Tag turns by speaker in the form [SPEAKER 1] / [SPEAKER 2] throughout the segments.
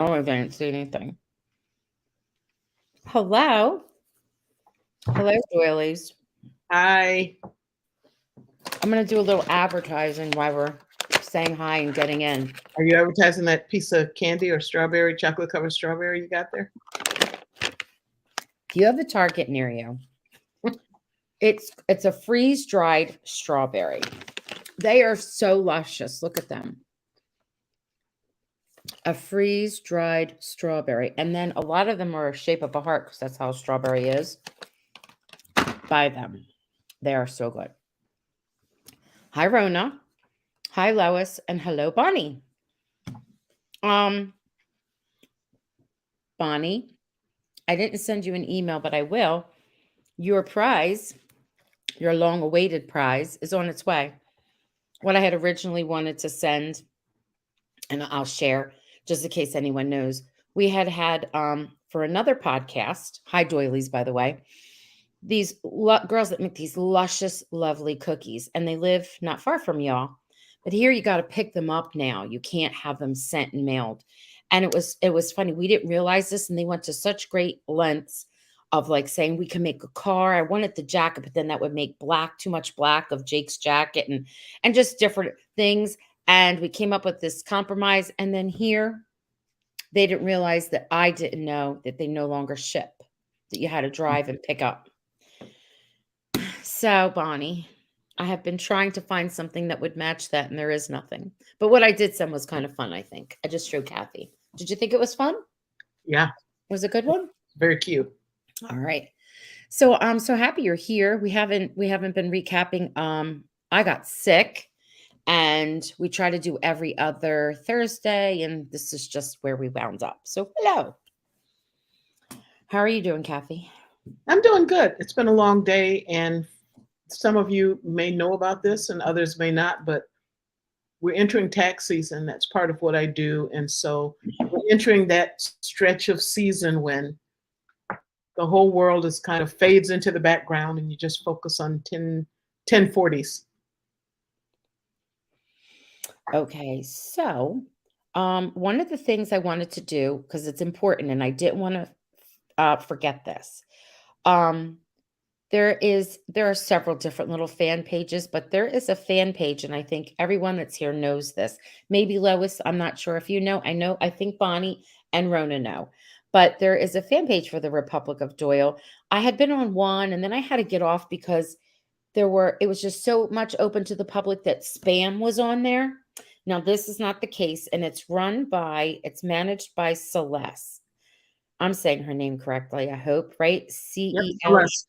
[SPEAKER 1] Oh, I didn't see anything. Hello. Hello, doilies.
[SPEAKER 2] Hi.
[SPEAKER 1] I'm going to do a little advertising while we're saying hi and getting in.
[SPEAKER 2] Are you advertising that piece of candy or strawberry, chocolate covered strawberry you got there?
[SPEAKER 1] Do you have a Target near you? It's a freeze-dried strawberry. They are so luscious. Look at them. A freeze-dried strawberry. And then a lot of them are a shape of a heart because that's how strawberry is. Buy them. They are so good. Hi, Rona. Hi, Lois. And hello, Bonnie. Bonnie, I didn't send you an email, but I will. Your prize, your long awaited prize, is on its way. What I had originally wanted to send, and I'll share just in case anyone knows, we had for another podcast, hi doilies, by the way, these girls that make these luscious, lovely cookies, and they live not far from y'all. But here you got to pick them up now. You can't have them sent and mailed. And it was funny. We didn't realize this, and they went to such great lengths of like saying we can make a car. I wanted the jacket, but then that would make black, too much black of Jake's jacket and just different things. And we came up with this compromise. And then here they didn't realize that I didn't know that they no longer ship, that you had to drive and pick up. So, Bonnie, I have been trying to find something that would match that, and there is nothing. But what I did send was kind of fun, I think. I just showed Kathy. Did you think it was fun?
[SPEAKER 2] Yeah,
[SPEAKER 1] Was it a good one?
[SPEAKER 2] very cute.
[SPEAKER 1] All right. So I'm so happy you're here. We haven't been recapping. I got sick and we try to do every other Thursday, and this is just where we wound up. So hello. How are you doing, Kathy?
[SPEAKER 2] I'm doing good. It's been a long day, and some of you may know about this and others may not, but we're entering tax season. That's part of what I do. And so we're entering that stretch of season when the whole world is kind of fades into the background and you just focus on 1040s.
[SPEAKER 1] Okay, so one of the things I wanted to do because it's important, and I didn't want to forget this. Um, there are several different little fan pages, but there is a fan page, and I think everyone that's here knows this. Maybe Lois, I'm not sure if you know. I think Bonnie and Rona know. But there is a fan page for the Republic of Doyle. I had been on one and then I had to get off because it was just so much open to the public that spam was on there. Now this is not the case, and it's managed by Celeste. I'm saying her name correctly, I hope, right?
[SPEAKER 2] Yep,
[SPEAKER 1] Celeste.
[SPEAKER 2] Celeste.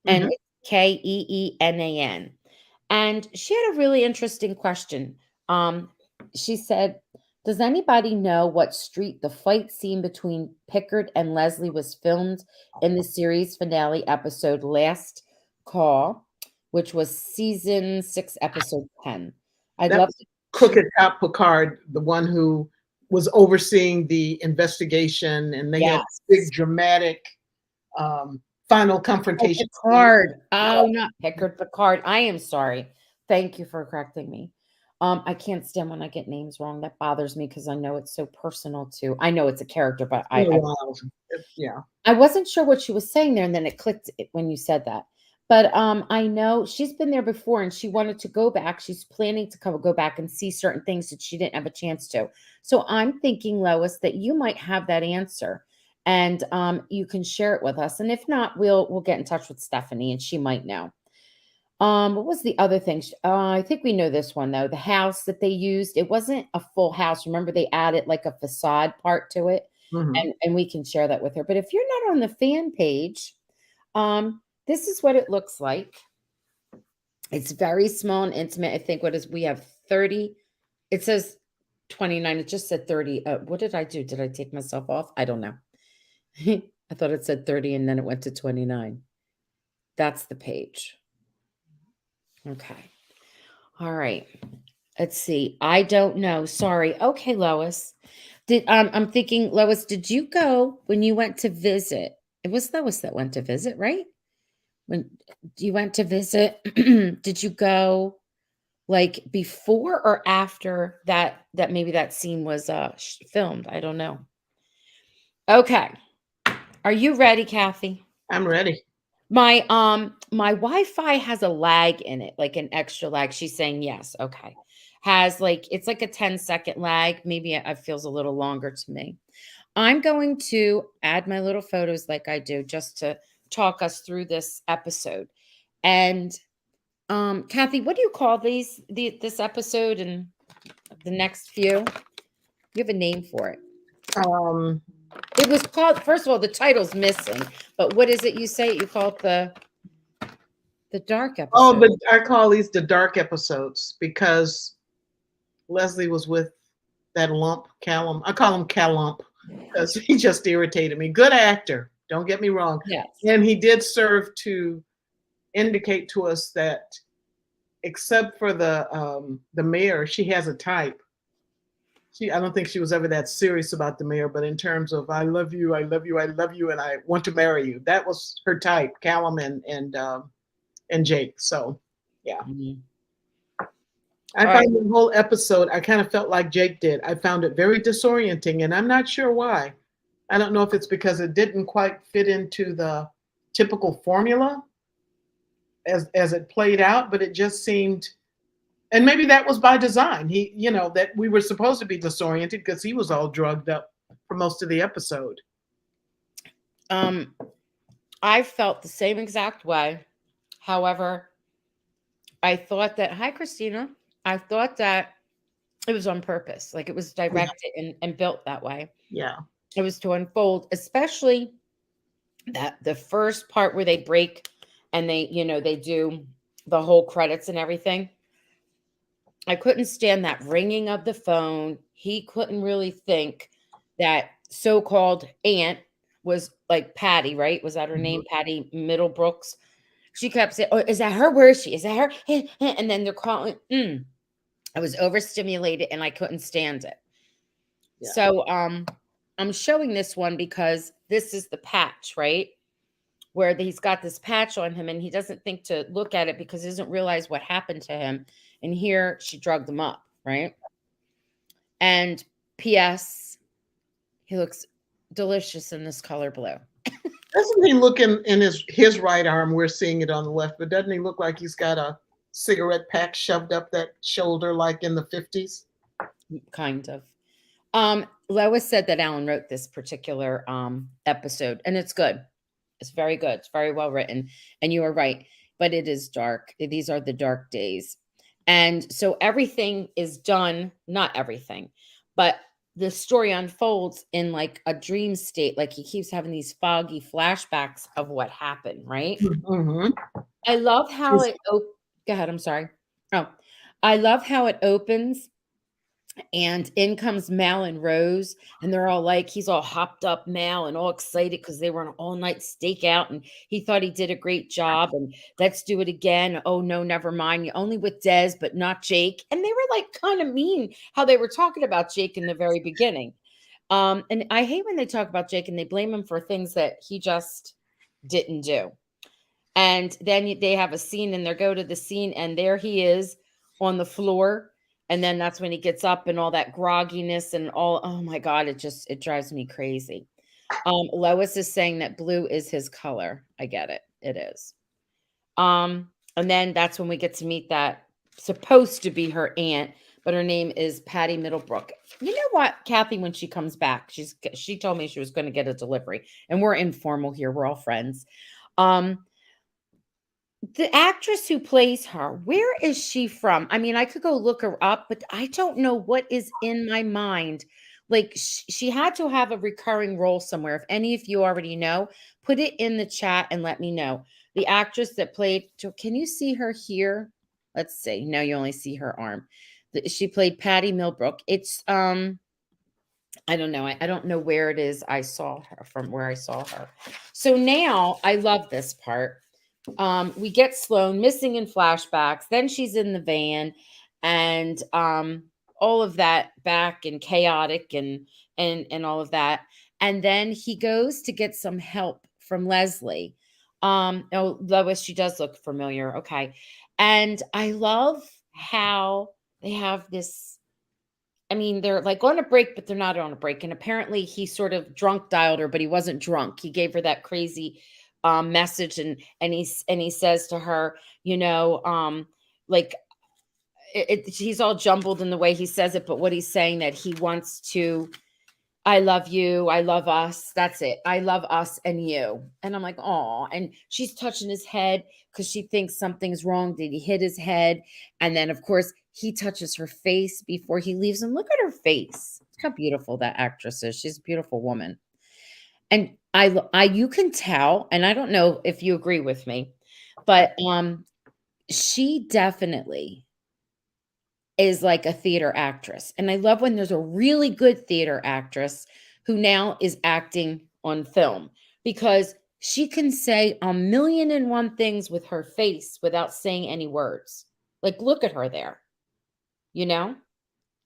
[SPEAKER 1] And
[SPEAKER 2] Mhm.
[SPEAKER 1] it's Keenan. And she had a really interesting question. She said, does anybody know what street the fight scene between Pickard and Leslie was filmed in the series finale episode Last Call, which was season 6, episode 10? I'd
[SPEAKER 2] That
[SPEAKER 1] love
[SPEAKER 2] was
[SPEAKER 1] to.
[SPEAKER 2] Crooked Cop Picard, the one who was overseeing the investigation, and they had
[SPEAKER 1] Yes.
[SPEAKER 2] big dramatic final
[SPEAKER 1] Oh,
[SPEAKER 2] confrontation.
[SPEAKER 1] Picard. Oh, not Pickard, Picard. I am sorry. Thank you for correcting me. I can't stand when I get names wrong. That bothers me because I know it's so personal too. I know it's a character, but
[SPEAKER 2] Been a while. Yeah.
[SPEAKER 1] I wasn't sure what she was saying there, and then it clicked when you said that. But I know she's been there before, and she wanted to go back. She's planning to go back and see certain things that she didn't have a chance to. So I'm thinking, Lois, that you might have that answer, and you can share it with us. And if not, we'll get in touch with Stephanie, and she might know. What was the other thing? I think we know this one though. The house that they used, it wasn't a full house. Remember, they added like a facade part to it,
[SPEAKER 2] Hmm.
[SPEAKER 1] and we can share that with her. But if you're not on the fan page, this is what it looks like. It's very small and intimate. I think we have 30. It says 29. It just said 30. What did I do? Did I take myself off? I don't know. I thought it said 30 and then it went to 29. That's the page. Okay. All right. Let's see. I don't know. Sorry. Okay, Lois. I'm thinking, Lois, did you go when you went to visit? It was Lois that went to visit, right? When you went to visit, did you go like before or after that maybe that scene was filmed? I don't know. Okay. Are you ready, Kathy?
[SPEAKER 2] I'm ready.
[SPEAKER 1] My Wi-Fi has a lag in it, like an extra lag. She's saying yes. Okay. Has like it's like a 10-second lag. Maybe it feels a little longer to me. I'm going to add my little photos like I do just to talk us through this episode. And Kathy, what do you call this episode and the next few? You have a name for it.
[SPEAKER 2] Um,
[SPEAKER 1] It was called, first of all, the title's missing, but what is it you say? You call it the dark
[SPEAKER 2] oh,
[SPEAKER 1] episode.
[SPEAKER 2] but I call these the dark episodes because Leslie was with that lump, Callum. I call him Callump because he just irritated me. Good actor, don't get me wrong.
[SPEAKER 1] Yes.
[SPEAKER 2] And he did serve to indicate to us that except for the mayor, she has a type. I don't think she was ever that serious about the mayor, but in terms of I love you, I love you, I love you, and I want to marry you, that was her type, Callum and Jake. So yeah.
[SPEAKER 1] Mhm.
[SPEAKER 2] I
[SPEAKER 1] All right.
[SPEAKER 2] found the whole episode, I kind of felt like Jake did. I found it very disorienting, and I'm not sure why. I don't know if it's because it didn't quite fit into the typical formula as it played out, but it just seemed, and maybe that was by design. That we were supposed to be disoriented because he was all drugged up for most of the episode.
[SPEAKER 1] Um, I felt the same exact way. However, I thought that, hi, Christina. I thought that it was on purpose. Like it was
[SPEAKER 2] Yeah.
[SPEAKER 1] directed and built that way.
[SPEAKER 2] Yeah.
[SPEAKER 1] It was to unfold, especially that the first part where they break and they do the whole credits and everything. I couldn't stand that ringing of the phone. He couldn't really think that so-called aunt was like Patty, right? Was that her name?
[SPEAKER 2] Mhm.
[SPEAKER 1] Patty Middlebrooks. She kept saying, "Oh, is that her? Where is she? Is that her?" And then they're calling. I was overstimulated and I couldn't stand it.
[SPEAKER 2] Yeah.
[SPEAKER 1] So I'm showing this one because this is the patch, right? Where he's got this patch on him and he doesn't think to look at it because he doesn't realize what happened to him. And here she drugged him up, right? And P.S. He looks delicious in this color blue.
[SPEAKER 2] Doesn't he look in his right arm? We're seeing it on the left, but doesn't he look like he's got a cigarette pack shoved up that shoulder like in the 50s?
[SPEAKER 1] Kind of. Lois said that Alan wrote this particular episode, and it's good. It's very good. It's very well written. And you are right, but it is dark. These are the dark days. And so everything is done, not everything, but the story unfolds in like a dream state. Like he keeps having these foggy flashbacks of what happened, right?
[SPEAKER 2] Mm-hmm.
[SPEAKER 1] I love how go ahead, I'm sorry. Oh, I love how it opens and in comes Mal and Rose, and they're all like, he's all hopped up, Mal, and all excited because they were on an all-night stakeout, and he thought he did a great job, and let's do it again. Oh no, never mind. You're only with Des, but not Jake. And they were like kind of mean how they were talking about Jake in the very beginning. And I hate when they talk about Jake and they blame him for things that he just didn't do. And then they have a scene and they go to the scene and there he is on the floor. And then that's when he gets up and all that grogginess and all, oh my God, it drives me crazy. Lois is saying that blue is his color. I get it. It is. And then that's when we get to meet that supposed to be her aunt, but her name is Patty Middlebrook. You know what, Kathy, when she comes back, she told me she was going to get a delivery. And we're informal here. We're all friends. The actress who plays her, where is she from? I mean, I could go look her up, but I don't know what is in my mind. Like, she had to have a recurring role somewhere. If any of you already know, put it in the chat and let me know. The actress that played, can you see her here? Let's see. No, you only see her arm. She played Patty Milbrook. It's I don't know. I don't know where it is I saw her from where I saw her. So now I love this part. We get Sloane missing in flashbacks. Then she's in the van, and all of that back and chaotic and all of that. And then he goes to get some help from Leslie. Oh, Lois, she does look familiar. Okay, and I love how they have this I mean, they're like on a break, but they're not on a break. And apparently he sort of drunk dialed her, but he wasn't drunk. He gave her that crazy message, and he says to her, you know, like he's all jumbled in the way he says it, but what he's saying that he wants to, I love you, I love us. That's it. I love us and you. And I'm like, oh, and she's touching his head because she thinks something's wrong. Did he hit his head? And then of course he touches her face before he leaves. And look at her face. Look how beautiful that actress is. She's a beautiful woman. And you can tell, and I don't know if you agree with me, but she definitely is like a theater actress. And I love when there's a really good theater actress who now is acting on film, because she can say a million and one things with her face without saying any words. Like, look at her there, you know?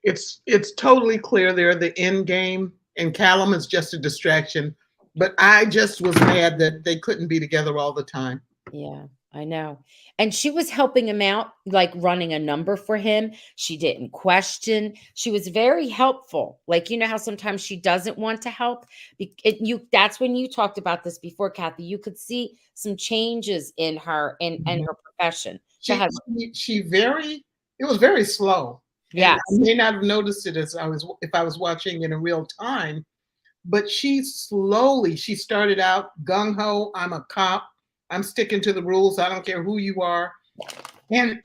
[SPEAKER 2] It's totally clear they're the end game, and Callum is just a distraction. But I just was mad that they couldn't be together all the time.
[SPEAKER 1] Yeah, I know. And she was helping him out, like running a number for him. She didn't question. She was very helpful. Like, you know how sometimes she doesn't want to help? That's when you talked about this before, Kathy. You could see some changes in her and
[SPEAKER 2] Mhm.
[SPEAKER 1] her profession. Go
[SPEAKER 2] She,
[SPEAKER 1] ahead.
[SPEAKER 2] she very, it was very slow. And I
[SPEAKER 1] Yes.
[SPEAKER 2] may not have noticed it if I was watching in a real time, but she started out gung ho. I'm a cop. I'm sticking to the rules. I don't care who you are. And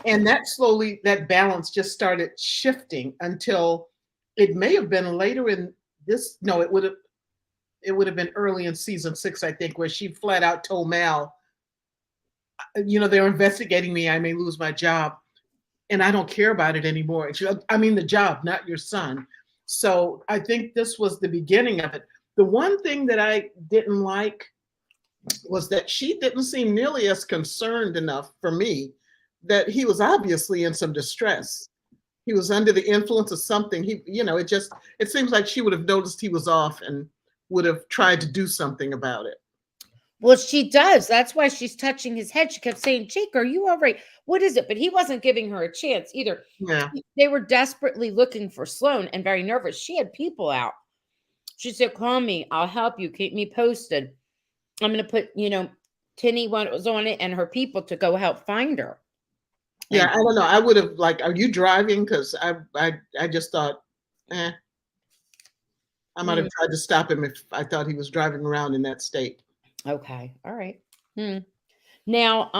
[SPEAKER 2] and that balance just started shifting until it may have been later in this. No, it would have been early in season 6, I think, where she flat out told Mal, they're investigating me. I may lose my job, and I don't care about it anymore. And I mean, the job, not your son. So I think this was the beginning of it. The one thing that I didn't like was that she didn't seem nearly as concerned enough for me that he was obviously in some distress. He was under the influence of something. It seems like she would have noticed he was off and would have tried to do something about it.
[SPEAKER 1] Well, she does. That's why she's touching his head. She kept saying, Jake, are you all right? What is it? But he wasn't giving her a chance either.
[SPEAKER 2] Yeah.
[SPEAKER 1] They were desperately looking for Sloan and very nervous. She had people out. She said, call me. I'll help you. Keep me posted. I'm going to put, Tinny was on it and her people to go help find her.
[SPEAKER 2] Yeah,
[SPEAKER 1] And
[SPEAKER 2] I don't know. I would have are you driving? Because I just thought, I might have tried to stop him if I thought he was driving around in that state.
[SPEAKER 1] Okay. All right. Now,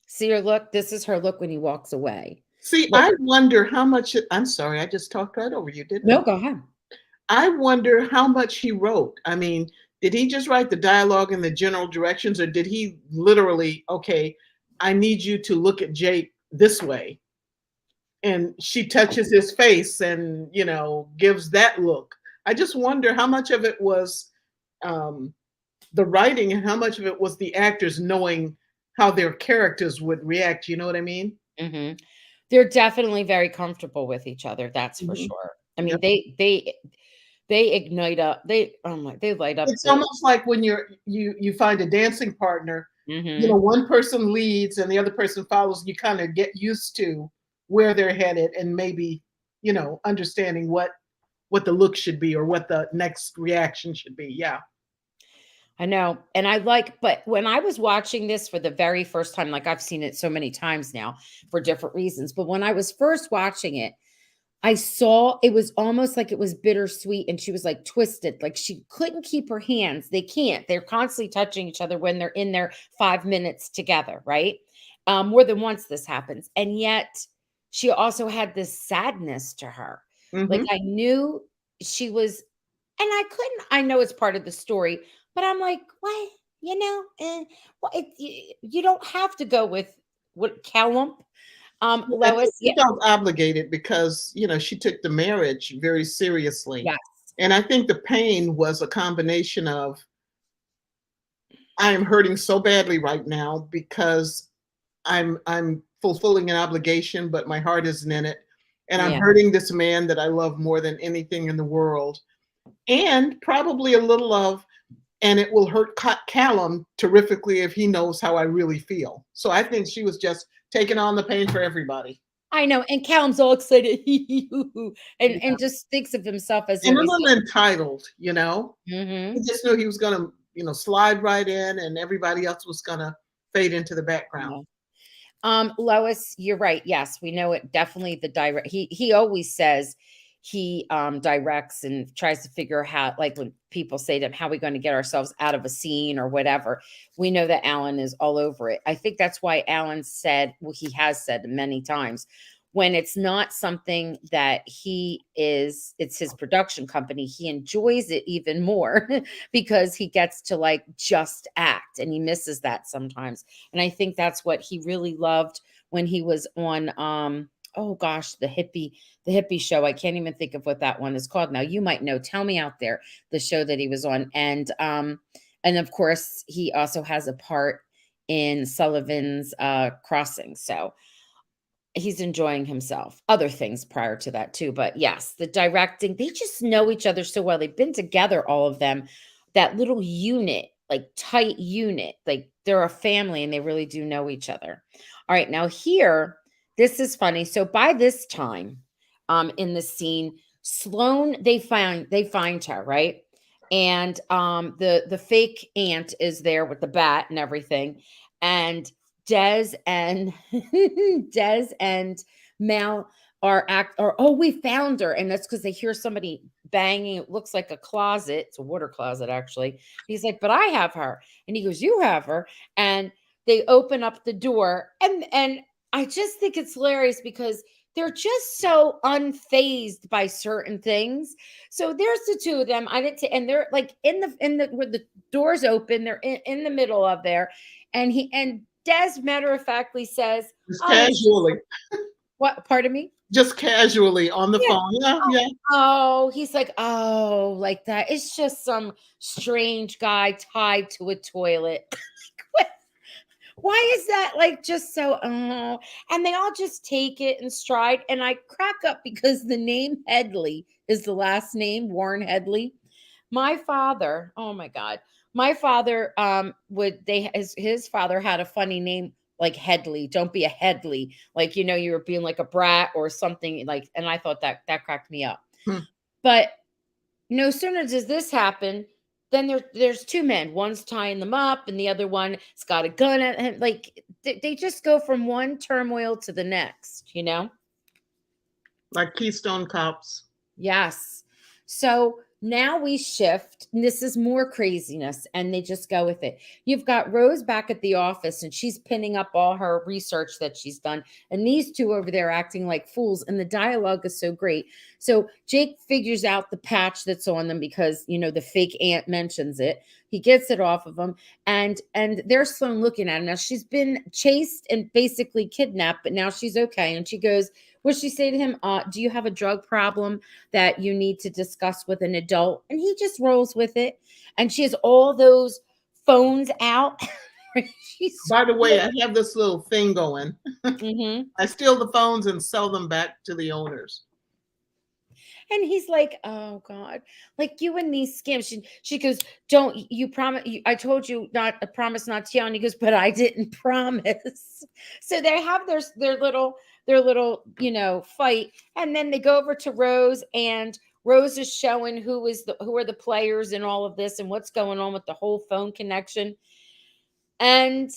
[SPEAKER 1] see her look. This is her look when he walks away.
[SPEAKER 2] See,
[SPEAKER 1] Look.
[SPEAKER 2] I wonder how much. I'm sorry, I just talked right over you, didn't I?
[SPEAKER 1] No, go ahead.
[SPEAKER 2] I wonder how much he wrote. I mean, did he just write the dialogue and the general directions, or did he literally, okay, I need you to look at Jake this way? And she touches his face and, gives that look. I just wonder how much of it was the writing and how much of it was the actors knowing how their characters would react. You know what I mean?
[SPEAKER 1] Mm-hmm. They're definitely very comfortable with each other. That's for
[SPEAKER 2] Mhm.
[SPEAKER 1] sure. I mean,
[SPEAKER 2] Yep.
[SPEAKER 1] they ignite up. They light up.
[SPEAKER 2] It's almost like when you find a dancing partner,
[SPEAKER 1] Mm-hmm.
[SPEAKER 2] one person leads and the other person follows, you kind of get used to where they're headed and maybe, understanding what the look should be or what the next reaction should be. Yeah.
[SPEAKER 1] I know. And but when I was watching this for the very first time, like I've seen it so many times now for different reasons, but when I was first watching it, I saw it was almost like it was bittersweet and she was like twisted. Like she couldn't keep her hands. They can't. They're constantly touching each other when they're in their 5 minutes together, right? More than once this happens. And yet she also had this sadness to her. Like
[SPEAKER 2] Hmm.
[SPEAKER 1] I knew she was, and I know it's part of the story, but I'm like, what? You don't have to go with what Callum.
[SPEAKER 2] I think
[SPEAKER 1] Lois,
[SPEAKER 2] she
[SPEAKER 1] yeah,
[SPEAKER 2] felt obligated because, she took the marriage very seriously.
[SPEAKER 1] yes,
[SPEAKER 2] And I think the pain was a combination of, I am hurting so badly right now because I'm fulfilling an obligation, but my heart isn't in it. And I'm
[SPEAKER 1] yeah.
[SPEAKER 2] hurting this man that I love more than anything in the world. And probably a little of, and it will hurt Callum terrifically if he knows how I really feel. So I think she was just taking on the pain for everybody.
[SPEAKER 1] I know, and Callum's all excited, and
[SPEAKER 2] Yeah.
[SPEAKER 1] just thinks of himself as
[SPEAKER 2] And a
[SPEAKER 1] always.
[SPEAKER 2] little entitled, you know? He
[SPEAKER 1] Mhm.
[SPEAKER 2] just knew he was gonna, slide right in and everybody else was gonna fade into the background.
[SPEAKER 1] Yeah. Lois, you're right. Yes, we know it. Definitely the direct. He always says he directs and tries to figure out, like when people say to him, "How are we going to get ourselves out of a scene or whatever?" We know that Alan is all over it. I think that's why Alan said, well, he has said many times, when it's not something that it's his production company, he enjoys it even more because he gets to like just act, and he misses that sometimes. And I think that's what he really loved when he was on oh gosh, the hippie show. I can't even think of what that one is called now. You might know. Tell me out there the show that he was on. And of course he also has a part in Sullivan's Crossing. So he's enjoying himself. Other things prior to that too, but yes, the directing, they just know each other so well. They've been together, all of them. That little unit, like tight unit, like they're a family and they really do know each other. All right, now here, this is funny. So by this time, in the scene, Sloane, they find her, right? And the fake aunt is there with the bat and everything. And Des and Des and Mal oh, we found her. And that's because they hear somebody banging. It looks like a closet. It's a water closet, actually. He's like, but I have her. And he goes, you have her. And they open up the door. And I just think it's hilarious because they're just so unfazed by certain things. So there's the two of them. I didn't and they're like in the where the doors open, they're in the middle of there. And Des matter of factly says,
[SPEAKER 2] Just
[SPEAKER 1] "Oh, it's just
[SPEAKER 2] casually,
[SPEAKER 1] what? Pardon me."
[SPEAKER 2] just casually on the
[SPEAKER 1] Yeah.
[SPEAKER 2] phone. Yeah,
[SPEAKER 1] Oh,
[SPEAKER 2] yeah.
[SPEAKER 1] oh, he's like, oh, like that. It's just some strange guy tied to a toilet. What? Why is that like just so? Oh, and they all just take it in stride. And I crack up because the name Headley is the last name, Warren Headley. My father, oh my God. My father his father had a funny name like Headley. Don't be a Headley. Like, you were being like a brat or something like, and I thought that cracked me up.
[SPEAKER 2] Hmm.
[SPEAKER 1] But no sooner does this happen, then there's two men. One's tying them up, and the other one's got a gun at him. Like they just go from one turmoil to the next.
[SPEAKER 2] Like Keystone Cops.
[SPEAKER 1] Yes. So now we shift. And this is more craziness, and they just go with it. You've got Rose back at the office, and she's pinning up all her research that she's done. And these two over there acting like fools. And the dialogue is so great. So Jake figures out the patch that's on them because the fake aunt mentions it. He gets it off of them, and they're Sloan looking at him. Now she's been chased and basically kidnapped, but now she's okay. And she goes, what she say to him? Do you have a drug problem that you need to discuss with an adult? And he just rolls with it. And she has all those phones out. She's
[SPEAKER 2] By the way, I have this little thing going.
[SPEAKER 1] Mhm.
[SPEAKER 2] I steal the phones and sell them back to the owners.
[SPEAKER 1] And he's like, "Oh God, like you and these scams." She goes, "Don't you promise? I told you not a promise not to yell." And he goes, "But I didn't promise." So they have their little fight, and then they go over to Rose, and Rose is showing who are the players in all of this and what's going on with the whole phone connection. And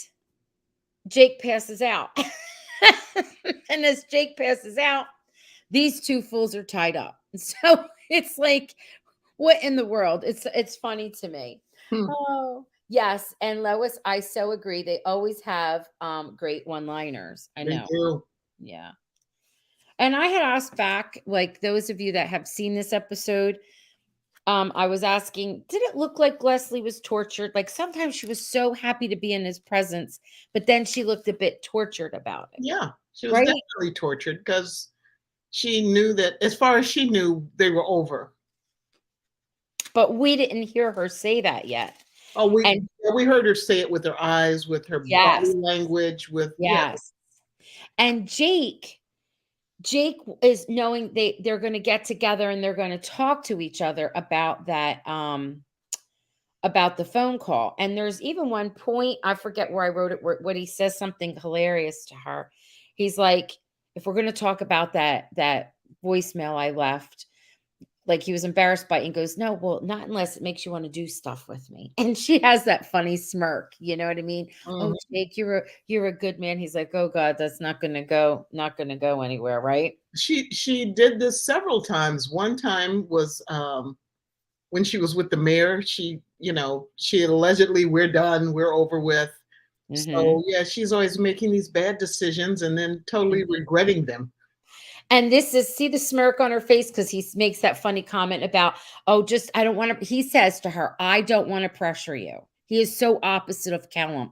[SPEAKER 1] Jake passes out, and as Jake passes out, these two fools are tied up. So it's like, what in the world? It's funny to me.
[SPEAKER 2] Hmm.
[SPEAKER 1] Oh, yes. And Lois, I so agree. They always have great one-liners. I
[SPEAKER 2] They
[SPEAKER 1] know.
[SPEAKER 2] do.
[SPEAKER 1] Yeah. And I had asked back, like those of you that have seen this episode, I was asking, did it look like Leslie was tortured? Like sometimes she was so happy to be in his presence, but then she looked a bit tortured about it,
[SPEAKER 2] Yeah, she was
[SPEAKER 1] right?
[SPEAKER 2] definitely tortured because she knew that, as far as she knew, they were over.
[SPEAKER 1] But we didn't hear her say that yet.
[SPEAKER 2] Oh,
[SPEAKER 1] And
[SPEAKER 2] we heard her say it with her eyes, with her body
[SPEAKER 1] yes,
[SPEAKER 2] language, with yeah.
[SPEAKER 1] yes. And Jake is knowing they're going to get together and they're going to talk to each other about the phone call. And there's even one point, I forget where I wrote it, what he says something hilarious to her. He's like, if we're going to talk about that voicemail I left, like he was embarrassed by it and goes, no, well, not unless it makes you want to do stuff with me. And she has that funny smirk. You know what I mean? Oh,
[SPEAKER 2] Mhm.
[SPEAKER 1] Jake, you're a good man. He's like, oh God, that's not gonna go anywhere, right?
[SPEAKER 2] She did this several times. One time was when she was with the mayor. She allegedly, we're done, we're over with.
[SPEAKER 1] Hmm.
[SPEAKER 2] So yeah, she's always making these bad decisions and then totally regretting them.
[SPEAKER 1] And this is, see the smirk on her face because he makes that funny comment about, oh, just I don't want to. He says to her, I don't want to pressure you. He is so opposite of Callum.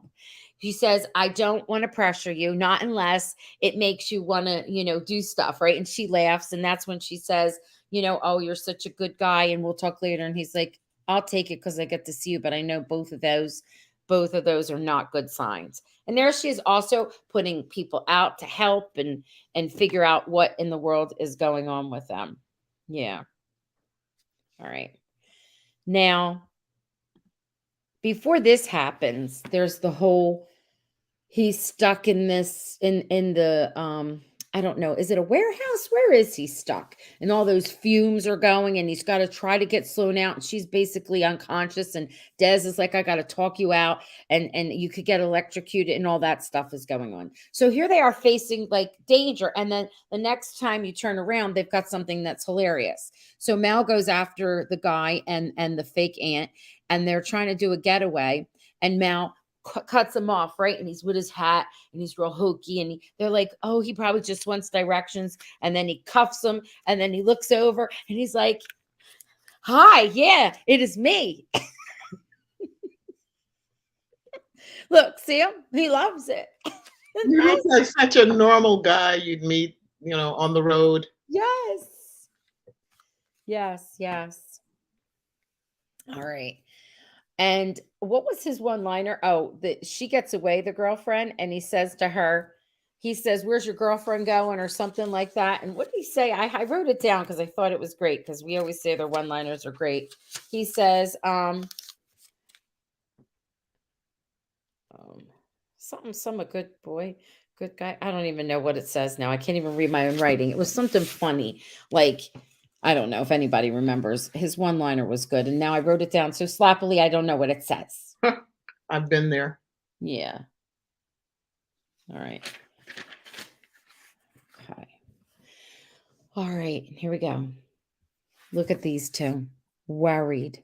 [SPEAKER 1] He says, I don't want to pressure you, not unless it makes you want to, do stuff, right? And she laughs. And that's when she says, oh, you're such a good guy. And we'll talk later. And he's like, I'll take it because I get to see you. But I know both of those are not good signs. And there she is also putting people out to help and figure out what in the world is going on with them. Yeah. All right. Now, before this happens, there's the whole he's stuck in this in the I don't know, is it a warehouse? Where is he stuck? And all those fumes are going and he's got to try to get Sloan out and she's basically unconscious and Des is like, I got to talk you out and you could get electrocuted and all that stuff is going on. So here they are facing like danger and then the next time you turn around they've got something that's hilarious. So Mal goes after the guy and the fake aunt and they're trying to do a getaway and Mal cuts him off, right? And he's with his hat and he's real hokey. And they're like, oh, he probably just wants directions. And then he cuffs him and then he looks over and he's like, hi, yeah, it is me. Look, see him? He loves it.
[SPEAKER 2] You look like such a normal guy you'd meet, on the road.
[SPEAKER 1] Yes. Yes, yes. All right. And what was his one liner? Oh, that she gets away, the girlfriend, and he says to her, he says, where's your girlfriend going? Or something like that. And what did he say? I wrote it down because I thought it was great because we always say their one liners are great. He says, some a good boy, good guy. I don't even know what it says now. I can't even read my own writing. It was something funny. Like, I don't know if anybody remembers. His one liner was good. And now I wrote it down so sloppily, I don't know what it says.
[SPEAKER 2] I've been there.
[SPEAKER 1] Yeah. All right. Okay. All right. Here we go. Look at these two. Worried.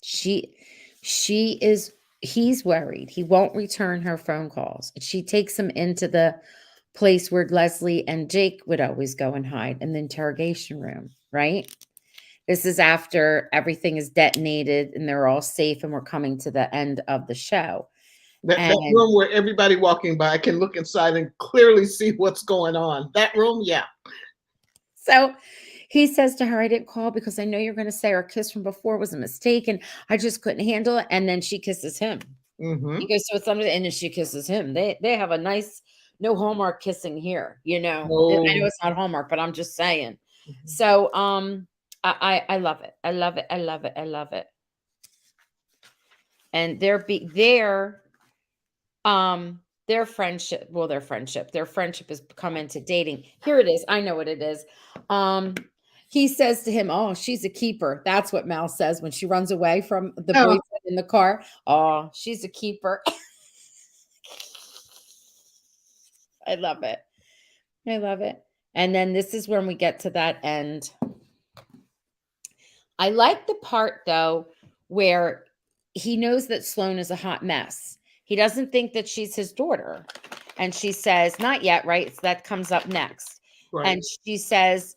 [SPEAKER 1] She is he's worried. He won't return her phone calls. She takes him into the place where Leslie and Jake would always go and hide in the interrogation room, right? This is after everything is detonated and they're all safe and we're coming to the end of the show.
[SPEAKER 2] That
[SPEAKER 1] And
[SPEAKER 2] room where everybody walking by can look inside and clearly see what's going on. That room, yeah.
[SPEAKER 1] so he says to her, I didn't call because I know you're going to say our kiss from before was a mistake and I just couldn't handle it. And then she kisses him.
[SPEAKER 2] Mm-hmm.
[SPEAKER 1] He goes, so it's something, and then she kisses him. They have a nice, no Hallmark kissing here, I know
[SPEAKER 2] Oh.
[SPEAKER 1] it's not Hallmark, but I'm just saying.
[SPEAKER 2] Mhm.
[SPEAKER 1] So I love it. I love it. I love it. I love it. And their friendship has come into dating. Here it is. I know what it is. He says to him, oh, she's a keeper. That's what Mal says when she runs away from the
[SPEAKER 2] Oh,
[SPEAKER 1] boyfriend in the car. Oh, she's a keeper. I love it. I love it. And then this is when we get to that end. I like the part though where he knows that Sloan is a hot mess. He doesn't think that she's his daughter. And she says, not yet, right? So that comes up next.
[SPEAKER 2] right.
[SPEAKER 1] And she says,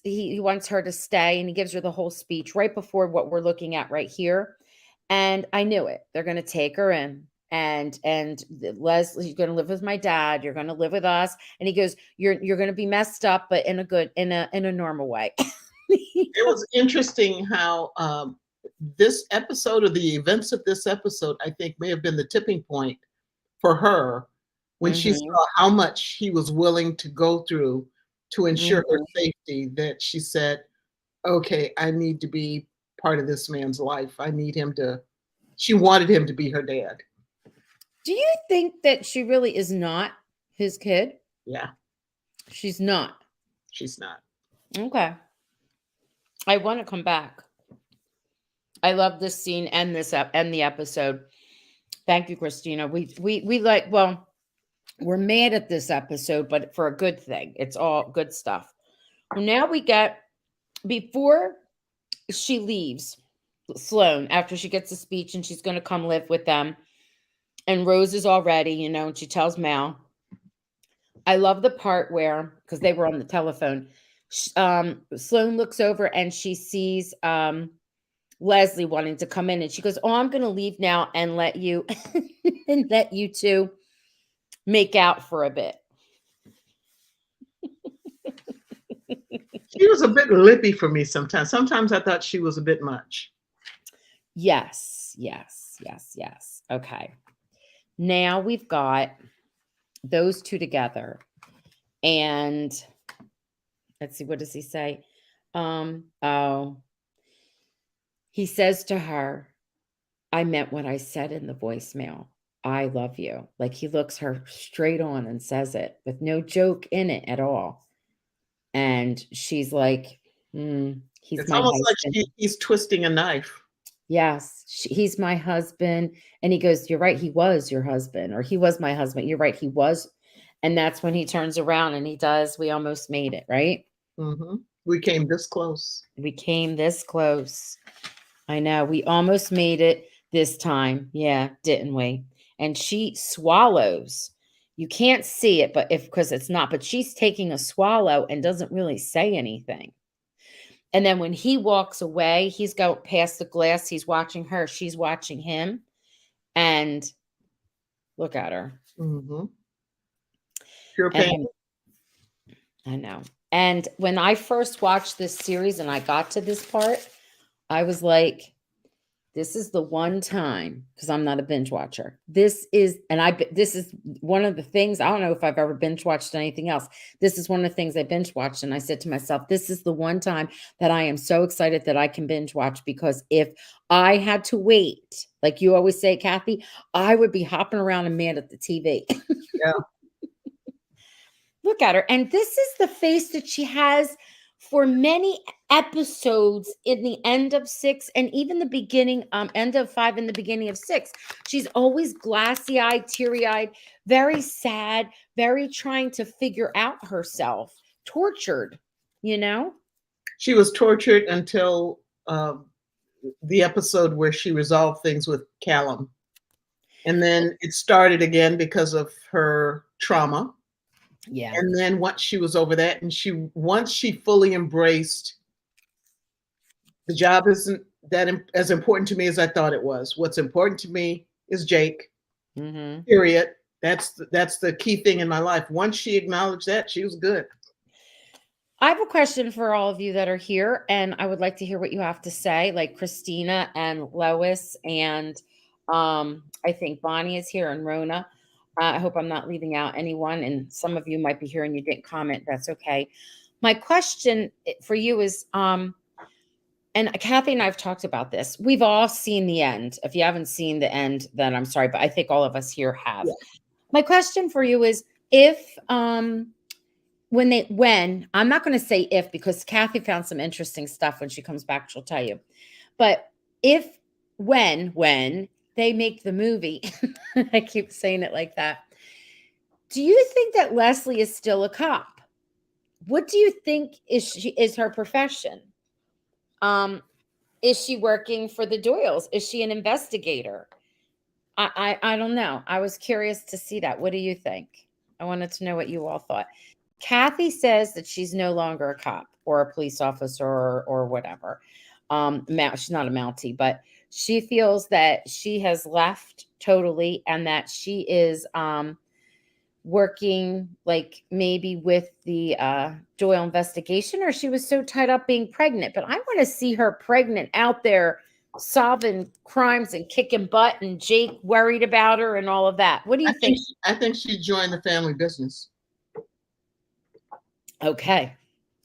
[SPEAKER 1] he wants her to stay and he gives her the whole speech right before what we're looking at right here. And I knew it. They're going to take her in. And Leslie's going to live with my dad. You're going to live with us. And he goes, you're going to be messed up, but in a normal way.
[SPEAKER 2] It was interesting how this episode, or the events of this episode, I think may have been the tipping point for her when she
[SPEAKER 1] Mhm,
[SPEAKER 2] saw how much he was willing to go through to ensure her
[SPEAKER 1] mhm.
[SPEAKER 2] safety, that she said, okay, I need to be part of this man's life. She wanted him to be her dad.
[SPEAKER 1] Do you think that she really is not? His kid?
[SPEAKER 2] Yeah,
[SPEAKER 1] She's not.
[SPEAKER 2] she's not.
[SPEAKER 1] Okay. I want to come back. I love this scene and and the episode. Thank you, Christina. We like, well, we're mad at this episode, but for a good thing. It's all good stuff. Well, now we get, before she leaves Sloan, after she gets a speech and she's going to come live with them, and Rose is all ready, and she tells Mal. I love the part where, because they were on the telephone, Sloan looks over and she sees Leslie wanting to come in, and she goes, "Oh, I'm going to leave now and let you and let you two make out for a bit."
[SPEAKER 2] She was a bit lippy for me sometimes. Sometimes I thought she was a bit much.
[SPEAKER 1] Yes. Okay. Now we've got those two together, and let's see, what does he say? He says to her, "I meant what I said in the voicemail. I love you." Like, he looks her straight on and says it with no joke in it at all. And she's like, he's
[SPEAKER 2] It's
[SPEAKER 1] my
[SPEAKER 2] almost like
[SPEAKER 1] husband.
[SPEAKER 2] he's twisting a knife.
[SPEAKER 1] Yes, he's my husband. And he goes, "You're right. He was your husband," or "He was my husband." You're right. He was. And that's when he turns around and he does, "We almost made it," right?
[SPEAKER 2] Mm-hmm. We came this close.
[SPEAKER 1] We came this close. I know. We almost made it this time. Yeah, didn't we? And she swallows. You can't see it, but because it's not, but she's taking a swallow and doesn't really say anything. And then when he walks away, he's going past the glass. He's watching her. She's watching him. And look at her.
[SPEAKER 2] Mm-hmm. Pure pain.
[SPEAKER 1] I know. And when I first watched this series and I got to this part, I was like, this is the one time, because I'm not a binge watcher. This is one of the things, I don't know if I've ever binge watched anything else. This is one of the things I binge watched. And I said to myself, this is the one time that I am so excited that I can binge watch, because if I had to wait, like you always say, Kathy, I would be hopping around and mad at the TV.
[SPEAKER 2] Yeah.
[SPEAKER 1] Look at her. And this is the face that she has for many episodes in the end of 6 and even the beginning, end of 5 and the beginning of 6. She's always glassy-eyed, teary-eyed, very sad, very trying to figure out herself, tortured,
[SPEAKER 2] She was tortured until the episode where she resolved things with Callum. And then it started again because of her trauma.
[SPEAKER 1] Yeah.
[SPEAKER 2] And then once she was over that, and once she fully embraced, the job isn't that as important to me as I thought it was. What's important to me is Jake.
[SPEAKER 1] Mm-hmm.
[SPEAKER 2] Period. That's the key thing in my life. Once she acknowledged that, she was good.
[SPEAKER 1] I have a question for all of you that are here, and I would like to hear what you have to say, like Christina and Lois, and I think Bonnie is here, and Rona. I hope I'm not leaving out anyone, and some of you might be here and you didn't comment. That's okay. My question for you is, and Kathy and I have talked about this. We've all seen the end. If you haven't seen the end, then I'm sorry, but I think all of us here have. Yeah. My question for you is, if when I'm not going to say if, because Kathy found some interesting stuff. When she comes back, she'll tell you. But when they make the movie, I keep saying it like that. Do you think that Leslie is still a cop? What do you think is her profession? Is she working for the Doyles? Is she an investigator? I don't know. I was curious to see that. What do you think? I wanted to know what you all thought. Kathy says that she's no longer a cop or a police officer or whatever. She's not a Mountie, but she feels that she has left totally, and that she is working like maybe with the Doyle investigation, or she was so tied up being pregnant. But I want to see her pregnant out there solving crimes and kicking butt, and Jake worried about her and all of that. What do you think?
[SPEAKER 2] I think she joined the family business.
[SPEAKER 1] Okay.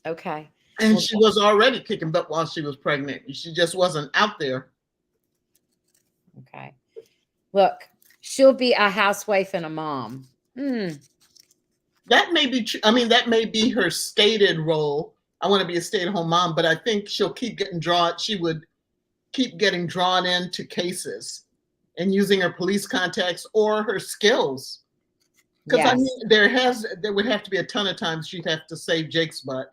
[SPEAKER 2] And she was already kicking butt while she was pregnant. She just wasn't out there.
[SPEAKER 1] Okay. Look, she'll be a housewife and a mom.
[SPEAKER 2] That may be true. I mean, that may be her stated role. I want to be a stay-at-home mom, but I think she'll keep getting drawn. She would keep getting drawn into cases and using her police contacts or her skills. Because I
[SPEAKER 1] Yes,
[SPEAKER 2] mean, there would have to be a ton of times she'd have to save Jake's butt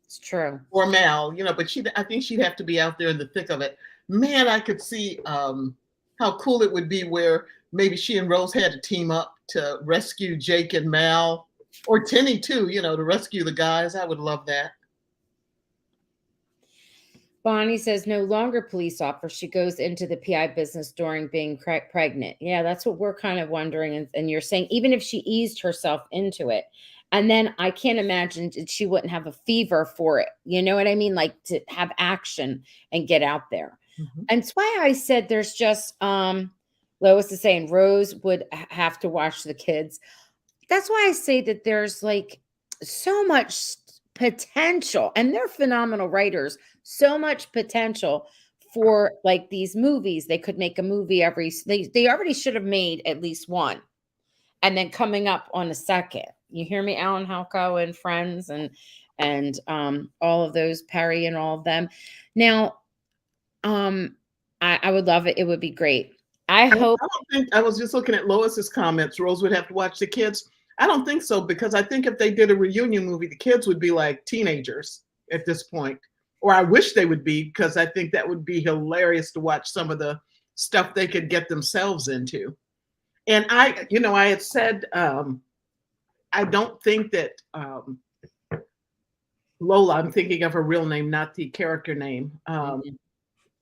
[SPEAKER 1] it's true.
[SPEAKER 2] or Mal, but I think she'd have to be out there in the thick of it. Man, I could see how cool it would be where maybe she and Rose had to team up to rescue Jake and Mal, or Tinny too, to rescue the guys. I would love that.
[SPEAKER 1] Bonnie says no longer police officer. She goes into the PI business during being pregnant. Yeah, that's what we're kind of wondering. And you're saying even if she eased herself into it, and then I can't imagine that she wouldn't have a fever for it. You know what I mean? Like to have action and get out there.
[SPEAKER 2] Mhm.
[SPEAKER 1] And it's why I said there's just Lois is saying Rose would have to watch the kids. That's why I say that there's like so much potential, and they're phenomenal writers. So much potential for like these movies. They could make a movie they already should have made at least one, and then coming up on a second. You hear me, Alan Halko and Friends and all of those, Perry and all of them. Now, I would love it. It would be great. I hope.
[SPEAKER 2] I don't think I was just looking at Lois's comments. Rose would have to watch the kids. I don't think so because I think if they did a reunion movie, the kids would be like teenagers at this point. Or I wish they would be because I think that would be hilarious to watch some of the stuff they could get themselves into. And I had said I don't think that Lola, I'm thinking of her real name, not the character name,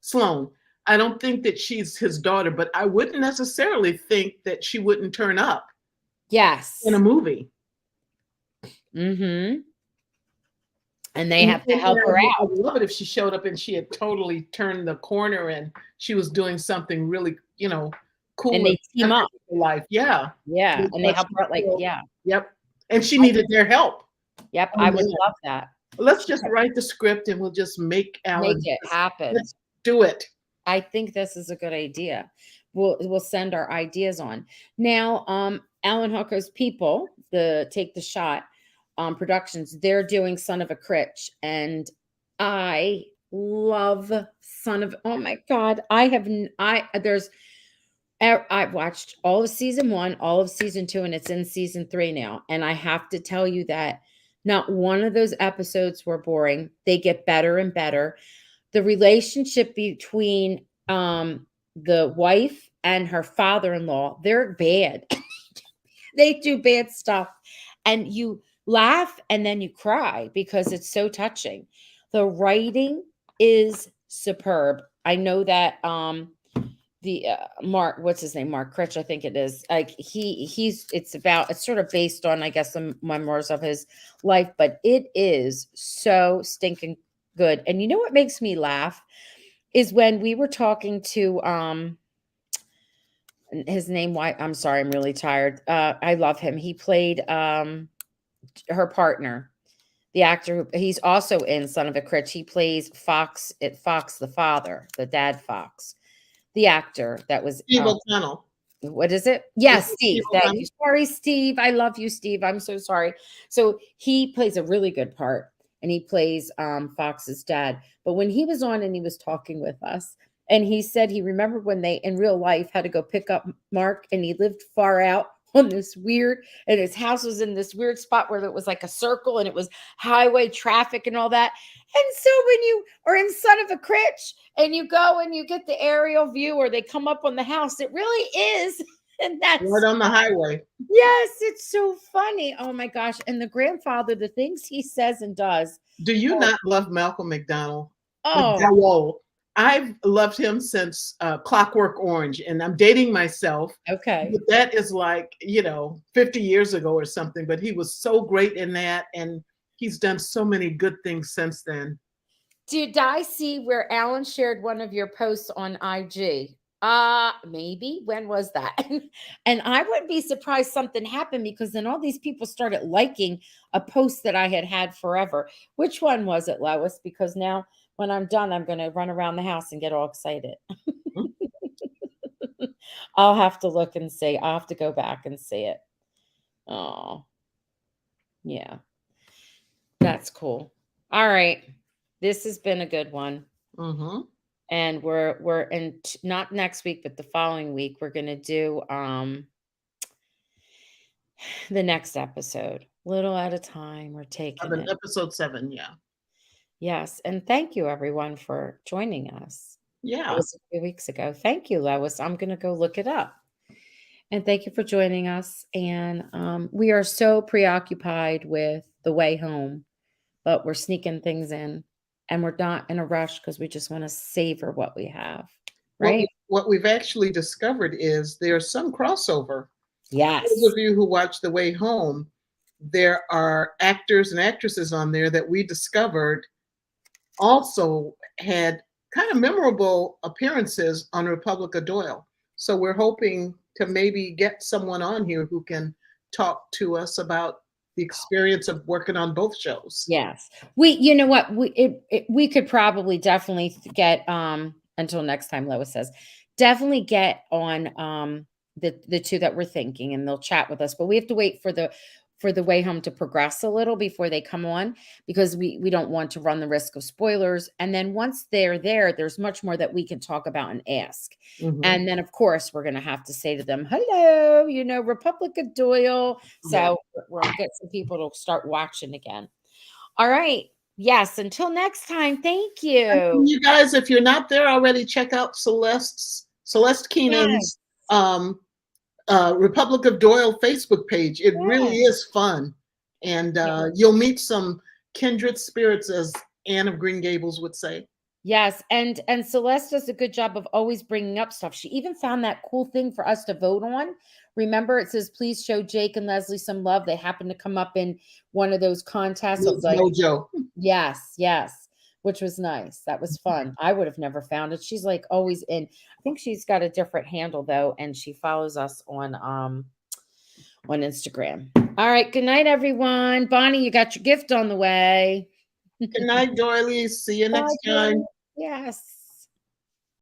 [SPEAKER 2] Sloan. I don't think that she's his daughter, but I wouldn't necessarily think that she wouldn't turn up
[SPEAKER 1] Yes.
[SPEAKER 2] in a movie.
[SPEAKER 1] Mm-hmm. And they have to help her
[SPEAKER 2] I
[SPEAKER 1] out.
[SPEAKER 2] would love it if she showed up and she had totally turned the corner and she was doing something really, cool.
[SPEAKER 1] And they team up.
[SPEAKER 2] Life. Yeah.
[SPEAKER 1] Yeah. And they help her out, like, yeah.
[SPEAKER 2] Yep. And she needed their help.
[SPEAKER 1] Yep. I would love that.
[SPEAKER 2] Let's just write the script and we'll just make Alan.
[SPEAKER 1] Make it happen.
[SPEAKER 2] Let's do it.
[SPEAKER 1] I think this is a good idea. We'll send our ideas on. Now, Alan Hooker's people, the Take the Shot productions, they're doing Son of a Critch. And I love oh my God. I've watched all of season 1, all of season 2, and it's in season 3 now. And I have to tell you that not one of those episodes were boring. They get better and better. The relationship between the wife and her father-in-law, they're bad. They do bad stuff. And you laugh and then you cry because it's so touching. The writing is superb. I know that the Mark, what's his name? Mark Critch, I think it is. Like it's sort of based on, I guess, the memoirs of his life, but it is so stinking good. And you know what makes me laugh is when we were talking to his name, I'm sorry, I'm really tired. I love him. He played her partner, the actor. He's also in Son of a Critch. He plays Fox the father, the dad Fox. The actor that was
[SPEAKER 2] Steve O'Connell.
[SPEAKER 1] What is it? Yes, Steve. Thank you. Sorry, Steve. I love you, Steve. I'm so sorry. So he plays a really good part, and he plays Fox's dad. But when he was on and he was talking with us, and he said he remembered when they in real life had to go pick up Mark, and he lived far out on this weird, and his house was in this weird spot where it was like a circle and it was highway traffic and all that. And so when you are in Son of a Critch and you go and you get the aerial view or they come up on the house, it really is. And that's
[SPEAKER 2] right on the highway.
[SPEAKER 1] Yes, it's so funny. Oh my gosh. And the grandfather, the things he says and does.
[SPEAKER 2] Do you not love Malcolm McDowell?
[SPEAKER 1] Oh,
[SPEAKER 2] McDowell. I've loved him since Clockwork Orange, and I'm dating myself.
[SPEAKER 1] Okay.
[SPEAKER 2] But that is like, 50 years ago or something, but he was so great in that, and he's done so many good things since then.
[SPEAKER 1] Did I see where Alan shared one of your posts on IG? Maybe. When was that? And I wouldn't be surprised something happened because then all these people started liking a post that I had forever. Which one was it, Lois? Because now when I'm done, I'm going to run around the house and get all excited. I'll have to look and see. I'll have to go back and see it. Oh, yeah. That's cool. All right. This has been a good one.
[SPEAKER 2] Mm-hmm.
[SPEAKER 1] And we're in not next week, but the following week, we're gonna do the next episode. Little at a time. We're taking it.
[SPEAKER 2] Episode 7, yeah.
[SPEAKER 1] Yes. And thank you everyone for joining us. That
[SPEAKER 2] Yeah.
[SPEAKER 1] was a few weeks ago. Thank you, Lois. I'm gonna go look it up. And thank you for joining us. And we are so preoccupied with the way home, but we're sneaking things in and we're not in a rush because we just want to savor what we have. Right?
[SPEAKER 2] What we've actually discovered is there's some crossover.
[SPEAKER 1] Yes.
[SPEAKER 2] Those of you who watch The Way Home, there are actors and actresses on there that we discovered also had kind of memorable appearances on Republic of Doyle. So we're hoping to maybe get someone on here who can talk to us about the experience of working on both shows.
[SPEAKER 1] Yes. You know what? We could probably definitely get, until next time, Lois says, definitely get on the two that we're thinking and they'll chat with us. But we have to wait for the way home to progress a little before they come on, because we don't want to run the risk of spoilers. And then once they're there, there's much more that we can talk about and ask.
[SPEAKER 2] Mhm.
[SPEAKER 1] And then of course we're going to have to say to them, hello, Republic of Doyle. So we'll get some people to start watching again. All right. Yes. Until next time. Thank you.
[SPEAKER 2] And you guys, if you're not there already, check out Celeste Keenan's Republic of Doyle Facebook page. It really is fun. And you'll meet some kindred spirits, as Anne of Green Gables would say.
[SPEAKER 1] Yes. And Celeste does a good job of always bringing up stuff. She even found that cool thing for us to vote on. Remember, it says, please show Jake and Leslie some love. They happen to come up in one of those contests of like,
[SPEAKER 2] Mojo.
[SPEAKER 1] Yes. Which was nice. That was fun. I would have never found it. She's like always in. I think she's got a different handle though, and she follows us on Instagram. All right. Good night, everyone. Bonnie, you got your gift on the way.
[SPEAKER 2] Good night, doilies. See you next time.
[SPEAKER 1] Yes.